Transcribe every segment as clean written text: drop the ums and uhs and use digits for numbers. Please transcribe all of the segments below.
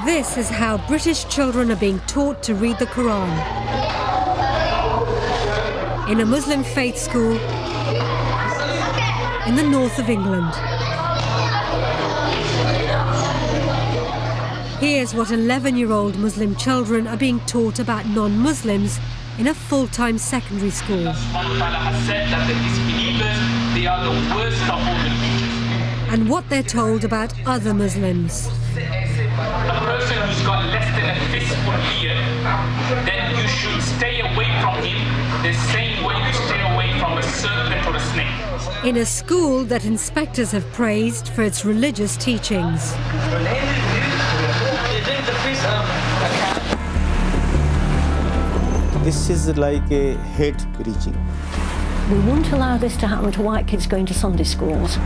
This is how British children are being taught to read the Quran in a Muslim faith school in the north of England. Here's what 11-year-old Muslim children are being taught about non-Muslims in a full-time secondary school. Allah has said that the disbelievers, they are the worst of all the creatures. And what they're told about other Muslims. A person who's got less than a fistful beard, then you should stay away from him the same way you stay away from a serpent or a snake. In a school that inspectors have praised for its religious teachings. This is like a hate preaching. We won't allow this to happen to white kids going to Sunday schools.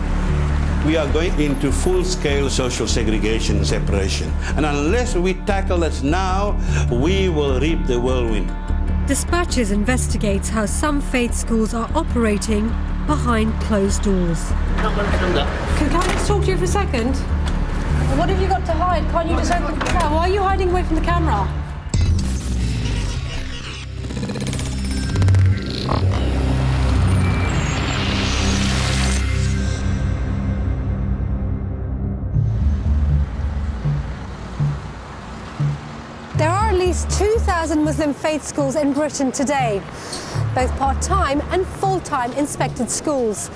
We are going into full-scale social segregation and separation. And unless we tackle that now, we will reap the whirlwind. Dispatches investigates how some faith schools are operating behind closed doors. Can I just talk to you for a second? What have you got to hide? Can't you just open the camera? Why are you hiding away from the camera? There are at least 2,000 Muslim faith schools in Britain today, both part-time and full-time inspected schools.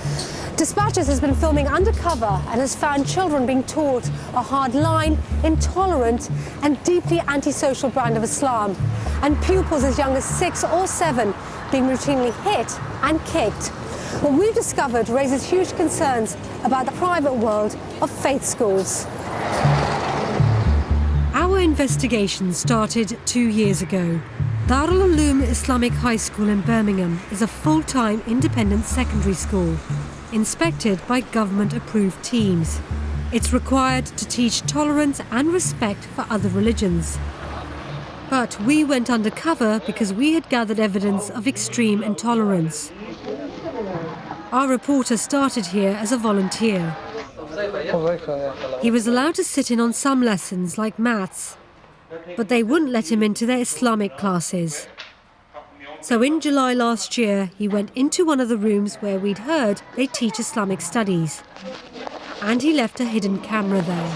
Dispatches has been filming undercover and has found children being taught a hard-line, intolerant and deeply antisocial brand of Islam, and pupils as young as 6 or 7 being routinely hit and kicked. What we've discovered raises huge concerns about the private world of faith schools. Our investigation started 2 years ago. Darul Uloom Islamic High School in Birmingham is a full-time independent secondary school, inspected by government-approved teams. It's required to teach tolerance and respect for other religions. But we went undercover because we had gathered evidence of extreme intolerance. Our reporter started here as a volunteer. He was allowed to sit in on some lessons, like maths, but they wouldn't let him into their Islamic classes. So in July last year, he went into one of the rooms where we'd heard they teach Islamic studies. And he left a hidden camera there.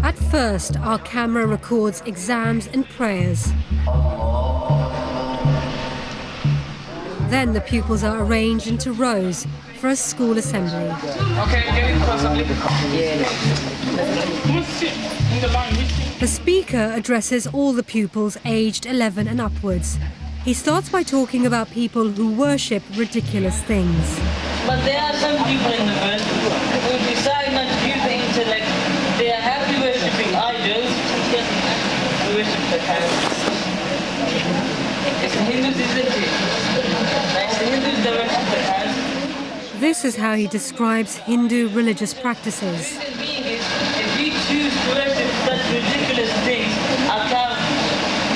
At first, our camera records exams and prayers. Then the pupils are arranged into rows for a school assembly. Okay, get in possibly. The speaker addresses all the pupils aged 11 and upwards. He starts by talking about people who worship ridiculous things. But there are some people in the world who decide not to use the intellect. They are happy worshipping idols, who worship the cows. It's the Hindus, isn't it? Like the Hindus, they worship the cows. This is how he describes Hindu religious practices. If we choose to worship such ridiculous things, a cow.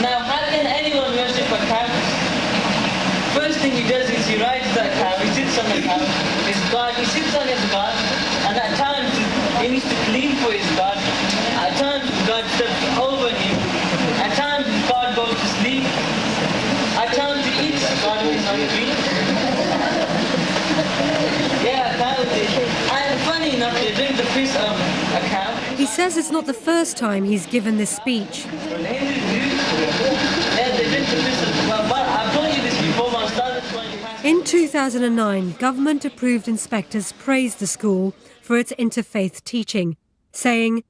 Now, how can anyone worship a cow? First thing he does is he rides that cow, he sits on the cow, he sits on his God, and at times he needs to clean for his God. At times God steps over him. At times God goes to sleep. At times he eats, God is hungry. Yeah, cow. And funny enough, they drink the piss of a cow. He says it's not the first time he's given this speech. In 2009, government-approved inspectors praised the school for its interfaith teaching, saying,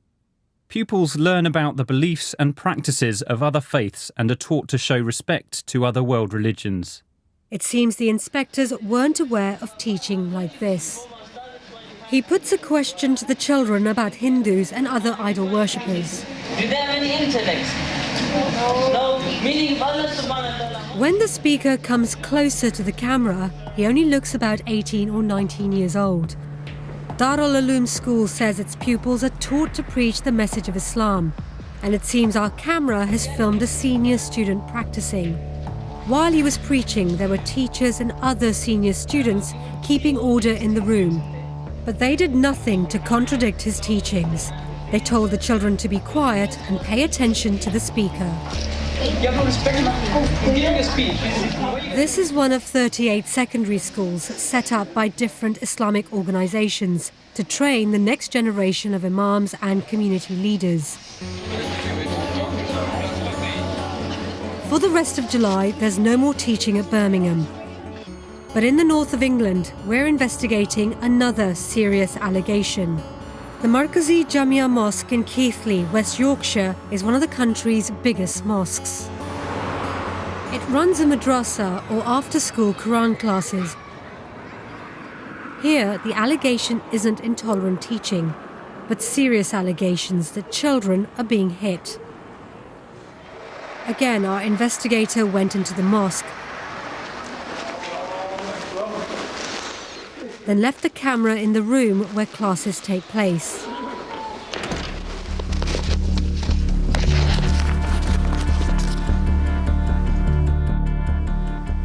"Pupils learn about the beliefs and practices of other faiths and are taught to show respect to other world religions." It seems the inspectors weren't aware of teaching like this. He puts a question to the children about Hindus and other idol worshippers. Do they have any intellect? No. Meaning Allah subhanahu wa ta'ala. When the speaker comes closer to the camera, he only looks about 18 or 19 years old. Darul Uloom School says its pupils are taught to preach the message of Islam, and it seems our camera has filmed a senior student practicing. While he was preaching, there were teachers and other senior students keeping order in the room. But they did nothing to contradict his teachings. They told the children to be quiet and pay attention to the speaker. This is one of 38 secondary schools set up by different Islamic organizations to train the next generation of imams and community leaders. For the rest of July, there's no more teaching at Birmingham. But in the north of England, we're investigating another serious allegation. The Markazi Jamia Mosque in Keighley, West Yorkshire, is one of the country's biggest mosques. It runs a madrasa, or after-school Quran classes. Here, the allegation isn't intolerant teaching, but serious allegations that children are being hit. Again, our investigator went into the mosque, then left the camera in the room where classes take place.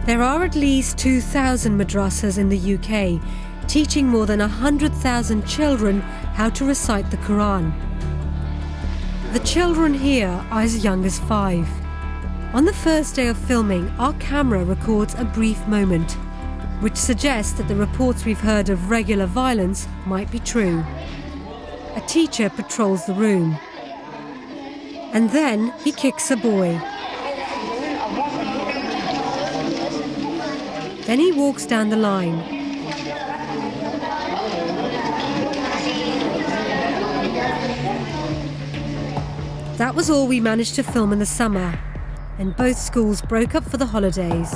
There are at least 2,000 madrasas in the UK, teaching more than 100,000 children how to recite the Quran. The children here are as young as 5. On the first day of filming, our camera records a brief moment, which suggests that the reports we've heard of regular violence might be true. A teacher patrols the room. And then he kicks a boy. Then he walks down the line. That was all we managed to film in the summer, and both schools broke up for the holidays.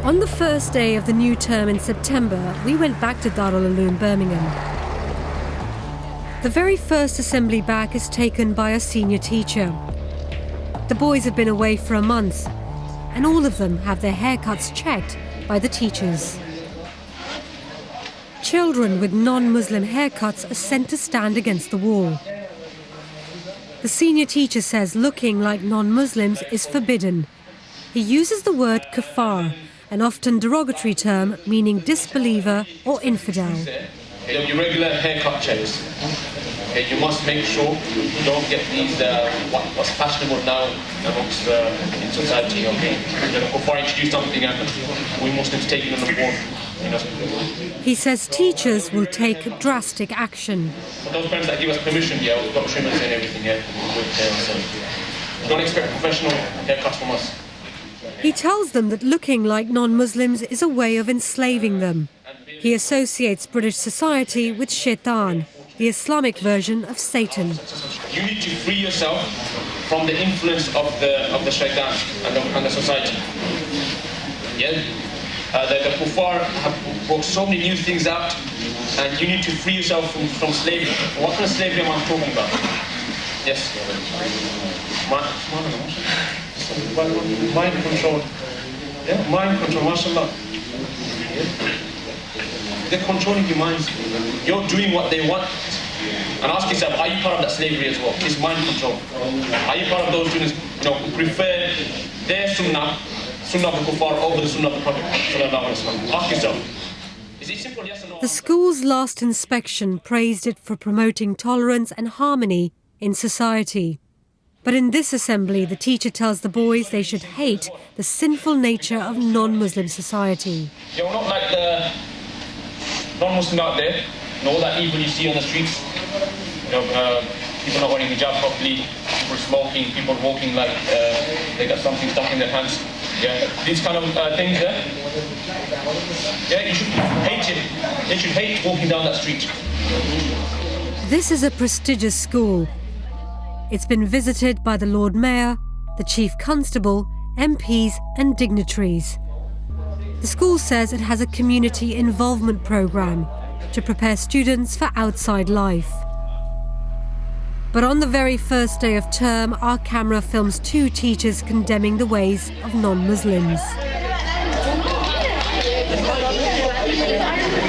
On the first day of the new term in September, we went back to Darul Uloom, Birmingham. The very first assembly back is taken by a senior teacher. The boys have been away for a month, and all of them have their haircuts checked by the teachers. Children with non-Muslim haircuts are sent to stand against the wall. The senior teacher says looking like non-Muslims is forbidden. He uses the word kafar, an often derogatory term meaning disbeliever or infidel. There'll be regular haircut checks. Okay, you must make sure you don't get these what's fashionable now amongst in society. Okay, before I introduce something, we Muslims taking on the board. He says teachers will take drastic action. For those parents that give us permission, yeah, we've got trimmers and everything, yeah, so don't expect professional haircuts from us. He tells them that looking like non-Muslims is a way of enslaving them. He associates British society with shaitan, the Islamic version of Satan. You need to free yourself from the influence of the shaitan and the society. Yeah? The kuffar have brought so many new things out, and you need to free yourself from slavery. What kind of slavery am I talking about? Yes? Mind control. Yeah? Mind control, mashallah. Yeah? They're controlling your minds. You're doing what they want. And ask yourself, are you part of that slavery as well? It's mind control. Are you part of those students who prefer their sunnah of the kuffar over the sunnah of the Prophet? Ask yourself. Is it simple, yes or no? The school's last inspection praised it for promoting tolerance and harmony in society. But in this assembly, the teacher tells the boys they should hate the sinful nature of non-Muslim society. You're not like the non-Muslim out there, all that evil you see on the streets. People not wearing hijab properly, people smoking, people walking like they got something stuck in their hands. Yeah, these kind of things. Yeah, you should hate it. They should hate walking down that street. This is a prestigious school. It's been visited by the Lord Mayor, the Chief Constable, MPs and dignitaries. The school says it has a community involvement programme to prepare students for outside life. But on the very first day of term, our camera films 2 teachers condemning the ways of non-Muslims.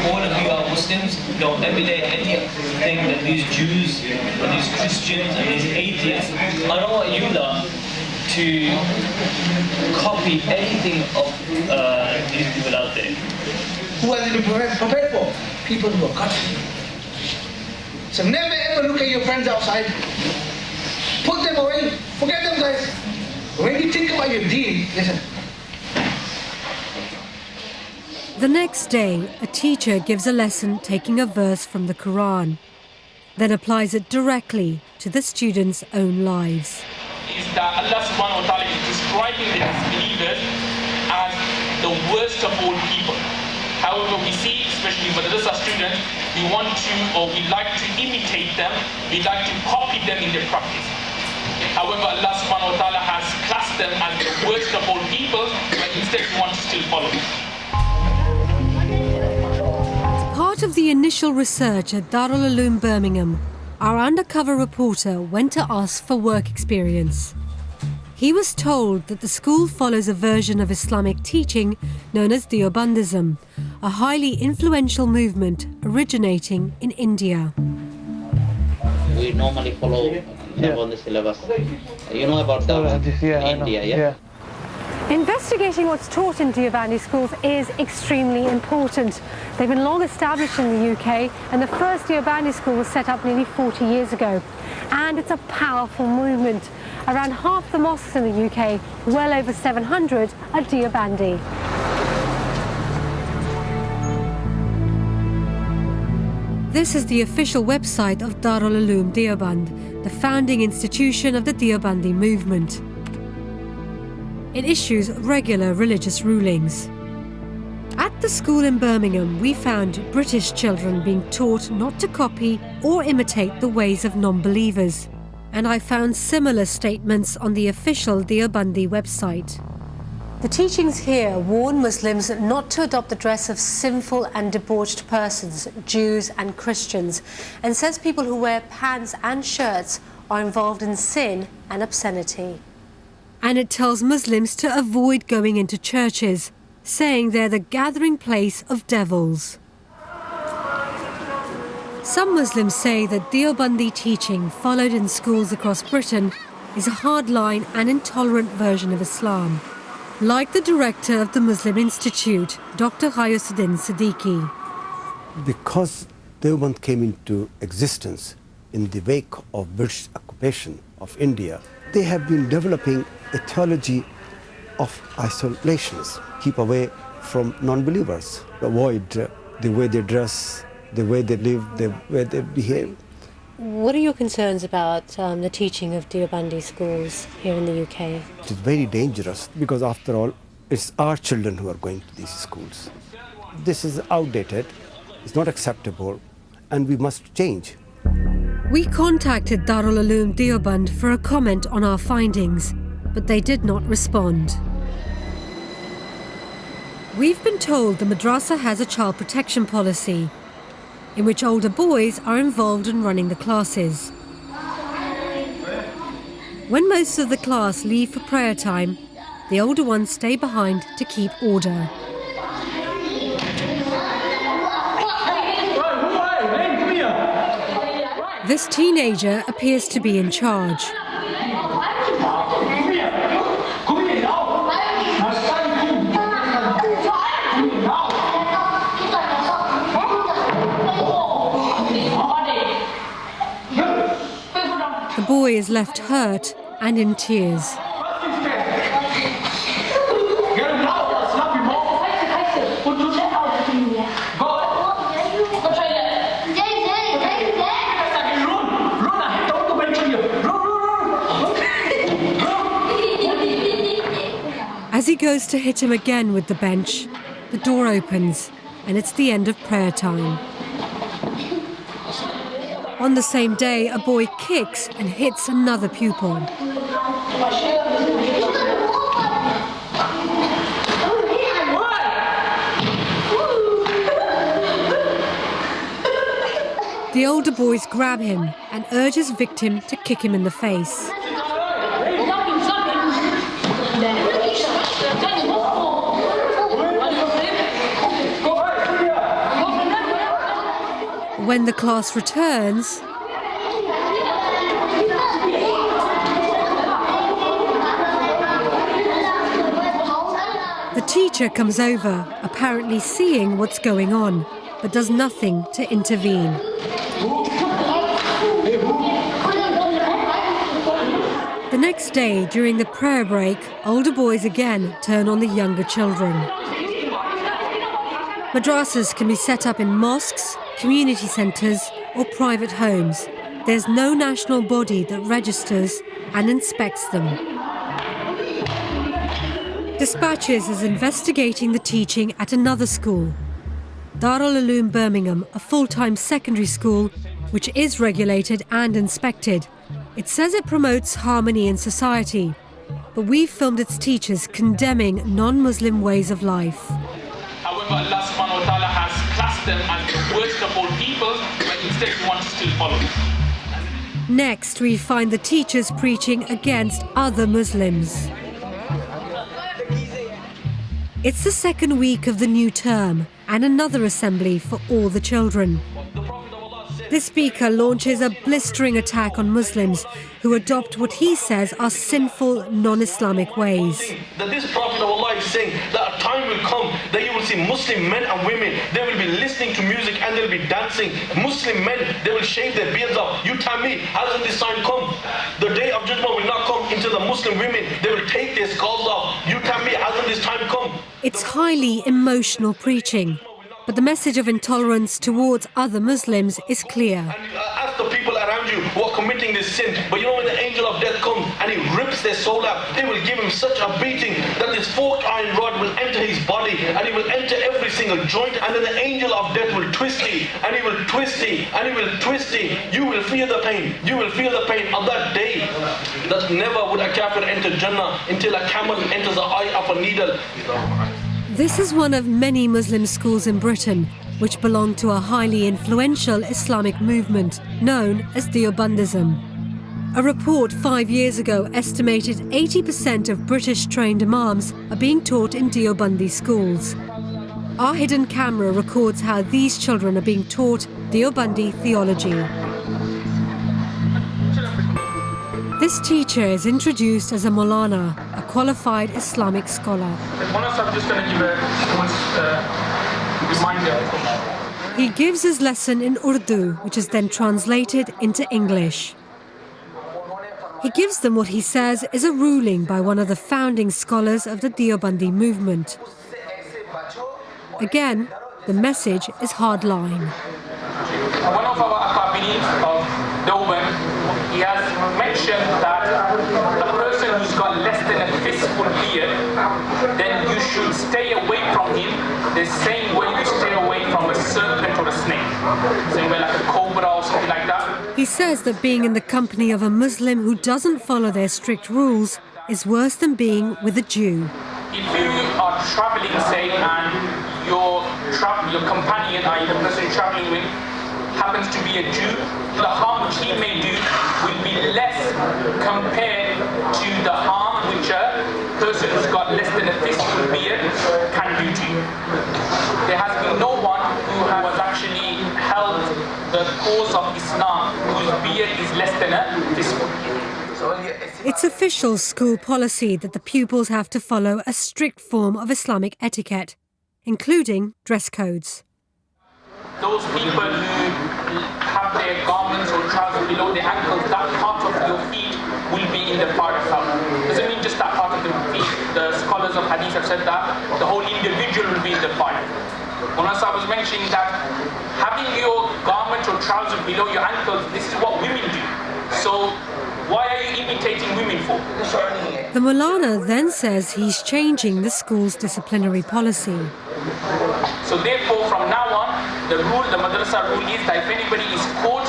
All of you are Muslims, every day anything that these Jews and these Christians and these atheists, I don't want you lot to copy anything of these people out there. Who are you prepared for? People who are cut. So never ever look at your friends outside. Put them away. Forget them, guys. When you think about your deed, listen. The next day, a teacher gives a lesson taking a verse from the Quran, then applies it directly to the students' own lives. Is that Allah subhanahu wa ta'ala is describing the disbelievers as the worst of all people. However, we see, especially madrasa students, we like to imitate them, we like to copy them in their practice. However, Allah subhanahu wa ta'ala has classed them as the worst of all people, but instead we want to still follow them. As part of the initial research at Darul Uloom Birmingham, our undercover reporter went to ask for work experience. He was told that the school follows a version of Islamic teaching known as Deobandism, a highly influential movement originating in India. We normally follow on the syllabus. You know about India, yeah? Investigating what's taught in Deobandi schools is extremely important. They've been long established in the UK, and the first Deobandi school was set up nearly 40 years ago. And it's a powerful movement. Around half the mosques in the UK, well over 700, are Deobandi. This is the official website of Darul Uloom Deoband, the founding institution of the Deobandi movement. It issues regular religious rulings. At the school in Birmingham, we found British children being taught not to copy or imitate the ways of non-believers. And I found similar statements on the official Deobandi website. The teachings here warn Muslims not to adopt the dress of sinful and debauched persons, Jews and Christians, and says people who wear pants and shirts are involved in sin and obscenity. And it tells Muslims to avoid going into churches, saying they're the gathering place of devils. Some Muslims say that Deobandi teaching followed in schools across Britain is a hardline and intolerant version of Islam, like the director of the Muslim Institute, Dr. Ghayusuddin Siddiqui. Because Deoband came into existence in the wake of British occupation of India, they have been developing a theology of isolations, keep away from non-believers, avoid the way they dress, the way they live, the way they behave. What are your concerns about the teaching of Deobandi schools here in the UK? It is very dangerous because, after all, it's our children who are going to these schools. This is outdated, it's not acceptable, and we must change. We contacted Darul Uloom Deoband for a comment on our findings, but they did not respond. We've been told the madrasa has a child protection policy, in which older boys are involved in running the classes. When most of the class leave for prayer time, the older ones stay behind to keep order. This teenager appears to be in charge. The boy is left hurt and in tears. As he goes to hit him again with the bench, the door opens and it's the end of prayer time. On the same day, a boy kicks and hits another pupil. The older boys grab him and urge his victim to kick him in the face. When the class returns, teacher comes over, apparently seeing what's going on, but does nothing to intervene. The next day, during the prayer break, older boys again turn on the younger children. Madrasas can be set up in mosques, community centres or private homes. There's no national body that registers and inspects them. Dispatches is investigating the teaching at another school, Darul Uloom Birmingham, a full-time secondary school which is regulated and inspected. It says it promotes harmony in society, but we've filmed its teachers condemning non-Muslim ways of life. However, Allah subhanahu wa ta'ala has classed them as the worst of all people, but instead we want to still follow them. Next, we find the teachers preaching against other Muslims. It's the second week of the new term and another assembly for all the children. The speaker launches a blistering attack on Muslims who adopt what he says are sinful, non-Islamic ways. That this Prophet of Allah is saying that a time will come that you will see Muslim men and women, they will be listening to music and they'll be dancing. Muslim men, they will shave their beards off. You tell me, hasn't this time come? The day of judgment will not come until the Muslim women, they will take their skulls off. You tell me, hasn't this time come? It's highly emotional preaching, but the message of intolerance towards other Muslims is clear. Ask the people around you who are committing this sin, but you know when the angel of death comes and he rips their soul out, they will give him such a beating that this forked iron rod will enter his body and he will enter every single joint, and then the angel of death will twist it and he will twist it and he will twist it. You will feel the pain. You will feel the pain on that day. That never would a kafir enter Jannah until a camel enters the eye of a needle. This is one of many Muslim schools in Britain which belong to a highly influential Islamic movement known as Deobandism. A report 5 years ago estimated 80% of British-trained imams are being taught in Deobandi schools. Our hidden camera records how these children are being taught Deobandi theology. This teacher is introduced as a Maulana, a qualified Islamic scholar. I'm just going to give a reminder. He gives his lesson in Urdu, which is then translated into English. He gives them what he says is a ruling by one of the founding scholars of the Deobandi movement. Again, the message is hardline. One of our Akabirins of Deoband, he has mentioned that a person who's got less than a fistful beard, then you should stay away from him the same way you stay away from a serpent or a snake. Same way like a cobra or something like that. He says that being in the company of a Muslim who doesn't follow their strict rules is worse than being with a Jew. If you are traveling, say, and your companion, i.e. the person you're traveling with, happens to be a Jew, the harm which he may do will be less compared to the harm which a person who's got less than a fistful beard can do to you. There has been no one who has actually held the cause of Islam whose beard is less than a fistful. It's official school policy that the pupils have to follow a strict form of Islamic etiquette, including dress codes. Those people who have their garments or trousers below their ankles, that part of your feet will be in the part of doesn't mean just that part of the feet. The scholars of hadith have said that the whole individual will be in the fire. When I was mentioning that having your garment or trousers below your ankles, this is what women do. So why are you imitating women for? The Maulana then says he's changing the school's disciplinary policy. So therefore, from now on, the madrasa rule is that if anybody is caught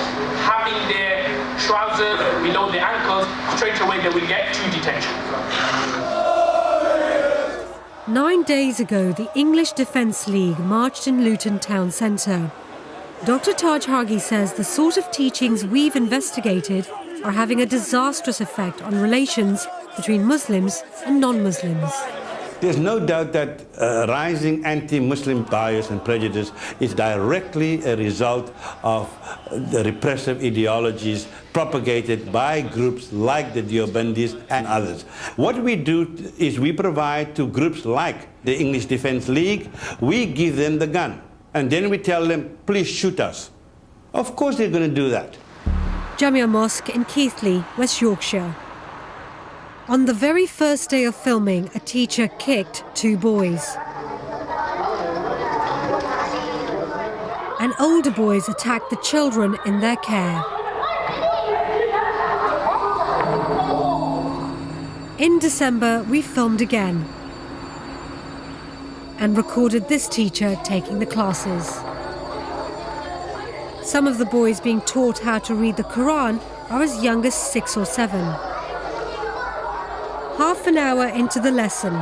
having their trousers below their ankles, straight away they will get 2 detentions. 9 days ago, the English Defence League marched in Luton town centre. Dr. Taj Hagi says the sort of teachings we've investigated are having a disastrous effect on relations between Muslims and non-Muslims. There's no doubt that rising anti-Muslim bias and prejudice is directly a result of the repressive ideologies propagated by groups like the Deobandis and others. What we do is we provide to groups like the English Defence League, we give them the gun, and then we tell them, please shoot us. Of course they're going to do that. Jamia Mosque in Keighley, West Yorkshire. On the very first day of filming, a teacher kicked 2 boys. And older boys attacked the children in their care. In December, we filmed again and recorded this teacher taking the classes. Some of the boys being taught how to read the Quran are as young as 6 or 7. Half an hour into the lesson,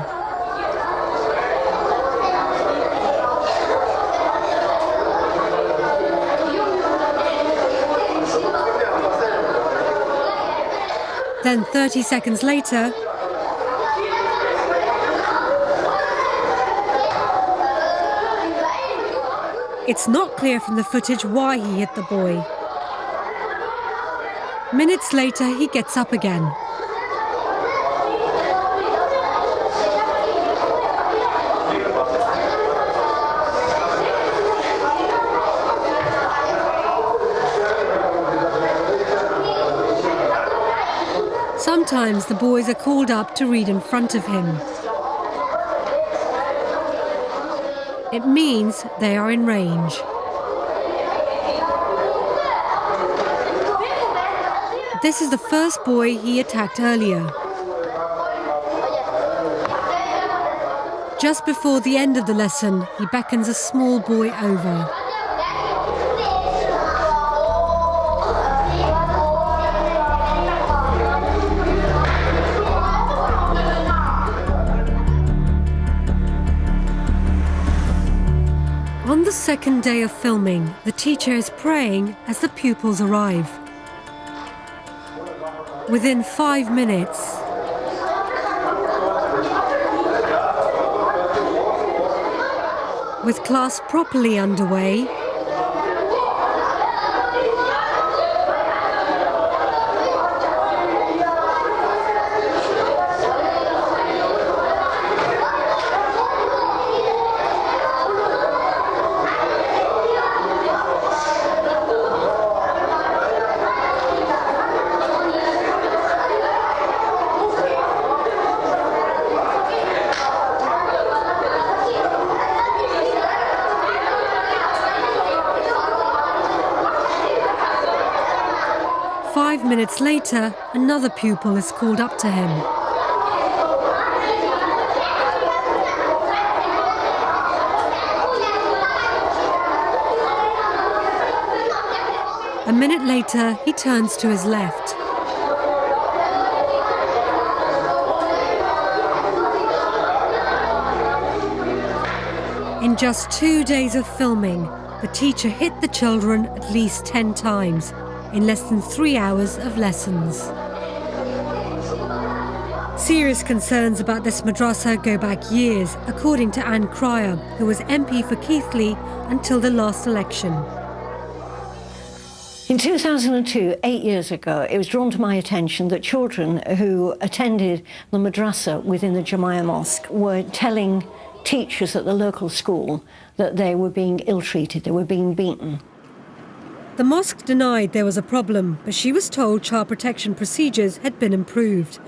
then 30 seconds later, it's not clear from the footage why he hit the boy. Minutes later, he gets up again. Sometimes the boys are called up to read in front of him. It means they are in range. This is the first boy he attacked earlier. Just before the end of the lesson, he beckons a small boy over. On the second day of filming, the teacher is praying as the pupils arrive. Within 5 minutes, with class properly underway, minutes later, another pupil is called up to him. A minute later, he turns to his left. In just 2 days of filming, the teacher hit the children at least 10 times. In less than 3 hours of lessons. Serious concerns about this madrasa go back years, according to Anne Cryer, who was MP for Keighley until the last election. In 2002, 8 years ago, it was drawn to my attention that children who attended the madrasa within the Jamia Mosque were telling teachers at the local school that they were being ill-treated, they were being beaten. The mosque denied there was a problem, but she was told child protection procedures had been improved.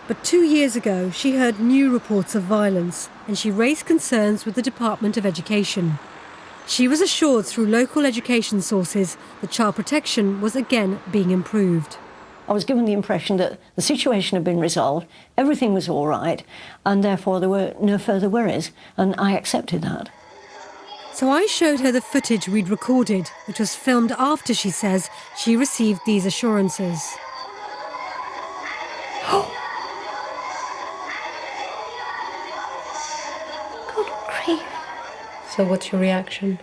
But 2 years ago, she heard new reports of violence, and she raised concerns with the Department of Education. She was assured through local education sources that child protection was again being improved. I was given the impression that the situation had been resolved, everything was all right, and therefore there were no further worries, and I accepted that. So I showed her the footage we'd recorded, which was filmed after, she says, she received these assurances. Good grief. So what's your reaction?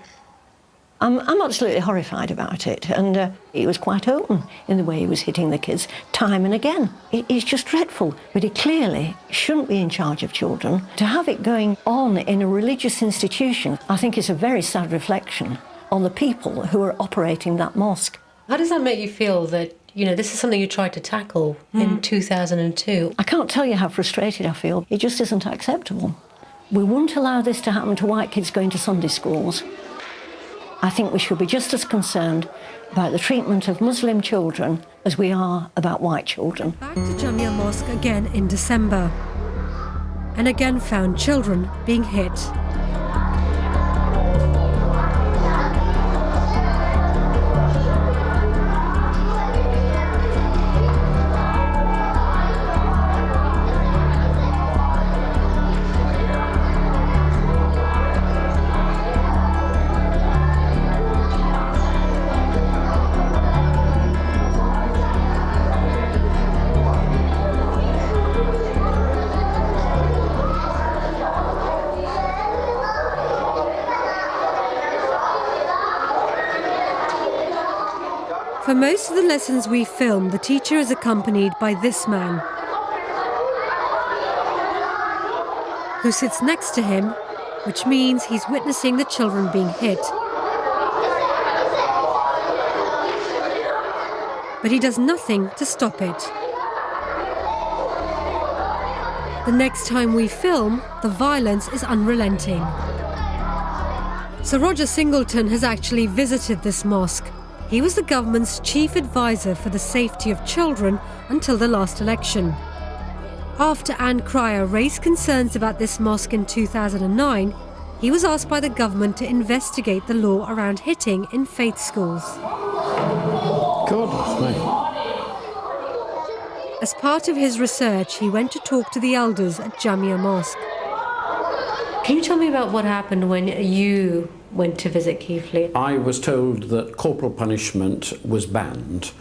I'm absolutely horrified about it, and he was quite open in the way he was hitting the kids time and again. It's just dreadful, but he clearly shouldn't be in charge of children. To have it going on in a religious institution, I think is a very sad reflection on the people who are operating that mosque. How does that make you feel that, you know, this is something you tried to tackle in 2002? I can't tell you how frustrated I feel. It just isn't acceptable. We won't allow this to happen to white kids going to Sunday schools. I think we should be just as concerned about the treatment of Muslim children as we are about white children. Back to Jamia Mosque again in December, and again found children being hit. For most of the lessons we film, the teacher is accompanied by this man, who sits next to him, which means he's witnessing the children being hit. But he does nothing to stop it. The next time we film, the violence is unrelenting. Sir Roger Singleton has actually visited this mosque. He was the government's chief advisor for the safety of children until the last election. After Anne Cryer raised concerns about this mosque in 2009, he was asked by the government to investigate the law around hitting in faith schools. Goodness me. As part of his research, he went to talk to the elders at Jamia Mosque. Can you tell me about what happened when you went to visit Keighley? I was told that corporal punishment was banned,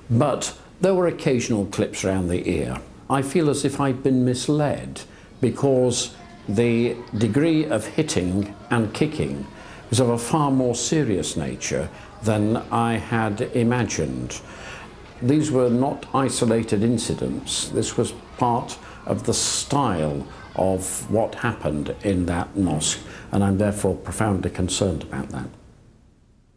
but there were occasional clips around the ear. I feel as if I'd been misled because the degree of hitting and kicking was of a far more serious nature than I had imagined. These were not isolated incidents. This was part of the style of what happened in that mosque, and I'm therefore profoundly concerned about that.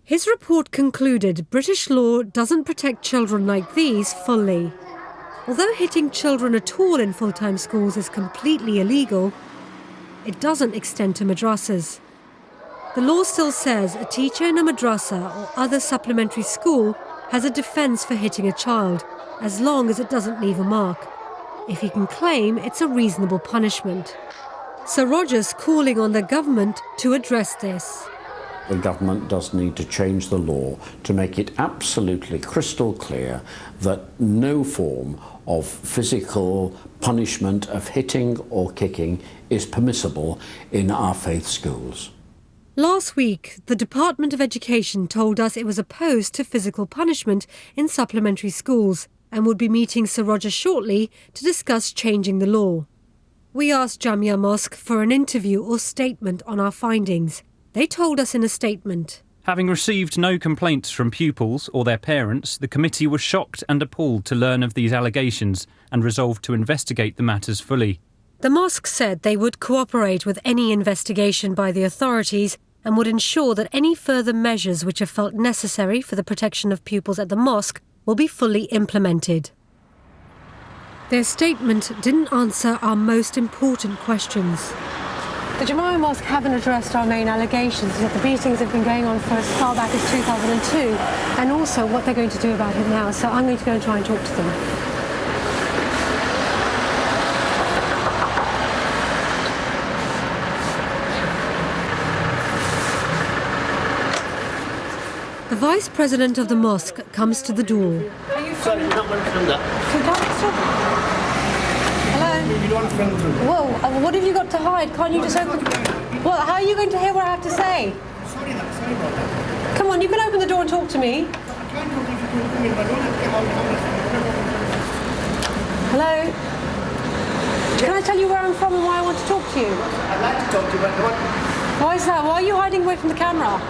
His report concluded British law doesn't protect children like these fully. Although hitting children at all in full-time schools is completely illegal, it doesn't extend to madrasas. The law still says a teacher in a madrasa or other supplementary school has a defence for hitting a child, as long as it doesn't leave a mark, if he can claim it's a reasonable punishment. Sir Roger's calling on the government to address this. The government does need to change the law to make it absolutely crystal clear that no form of physical punishment of hitting or kicking is permissible in our faith schools. Last week, the Department of Education told us it was opposed to physical punishment in supplementary schools and would be meeting Sir Roger shortly to discuss changing the law. We asked Jamia Mosque for an interview or statement on our findings. They told us in a statement. Having received no complaints from pupils or their parents, the committee was shocked and appalled to learn of these allegations and resolved to investigate the matters fully. The mosque said they would cooperate with any investigation by the authorities and would ensure that any further measures which are felt necessary for the protection of pupils at the mosque will be fully implemented. Their statement didn't answer our most important questions. The Jamia Mosque haven't addressed our main allegations that the beatings have been going on for as far back as 2002, and also what they're going to do about it now. So I'm going to go and try and talk to them. The vice president of the mosque comes to the door. Are you sorry, not going to film that. Hello? You don't want to film through. Whoa, what have you got to hide? Can't you just open... Well, how are you going to hear what I have to say? Sorry about that. Come on, you can open the door and talk to me. Hello? Can I tell you where I'm from and why I want to talk to you? I'd like to talk to you, but what... Why is that? Why are you hiding away from the camera?